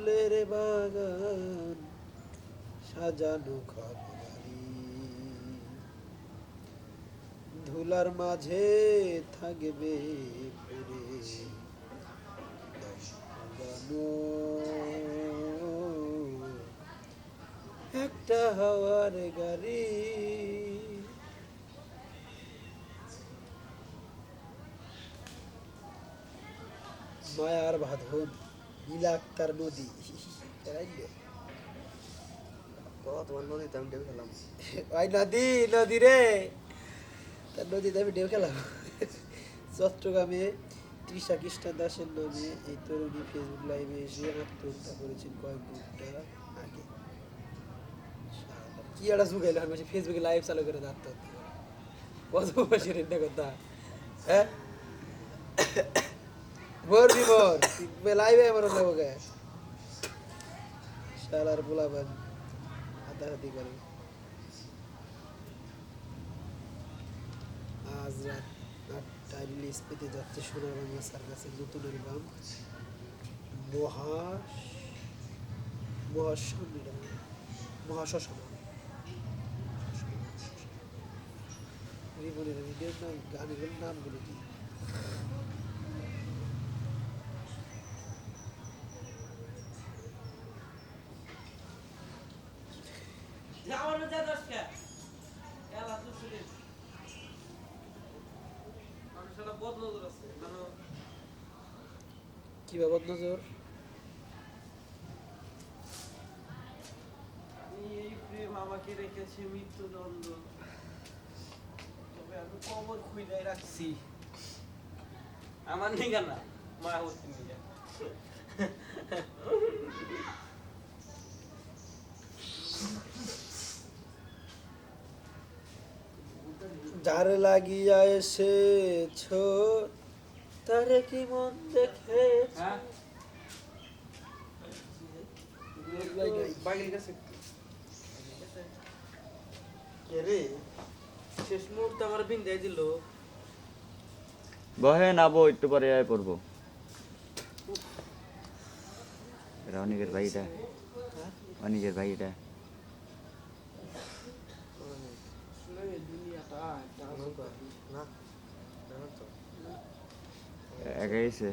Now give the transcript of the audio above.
ফুলের বাগান সাজানো ঘরবাড়ি ধুলার মাঝে থাকবে পড়ে দম একটা হাওয়ার গাড়ি মায়ার বাঁধন নীলা আক্তার নদী তোমার নদীতে আমি ডেউ খেলাম ওই নদী নদী রে তার নদীতে আমি ঢেউ খেলাম চট্টগ্রামে তৃষা কৃষ্ণা দাসের নামে এই তরুণী ফেসবুক লাইভে এসে আত্মহত্যা করেছেন কয়েক ঘন্টা আগে কি একটা যুগাইল বলছে ফেসবুকে লাইভ চালু করে আত্মহত্যা করে কত বছর এটা কথা হ্যাঁ মরবি মর লাইভে আমার লাগো গে শালার পোলাপান হাতাহাতি করে আজ রাত 8টায় রিলিজ পেতে যাচ্ছে সোনার বাংলা সার্কাসের নতুন অ্যালবাম মহাশ্মশান রিবনের ভিডিওর নাম গানগুলোর নামগুলো কি কি বাবদ নজর এই প্রেম আমাকে রেখেছে মৃত্যুদণ্ড তবে আমি কবর খুঁজে রাখছি আমার নিগা না মায়াবতী নিগা যার লাগিয়া এসেছ তারে কি মন দেখে শেষ মুহূর্তে আমার বিন্দাই দিল বহে নাবো একটু পরে আয় পড়বো অনিকের ভাইটা অনিকের ভাইটা একাইছে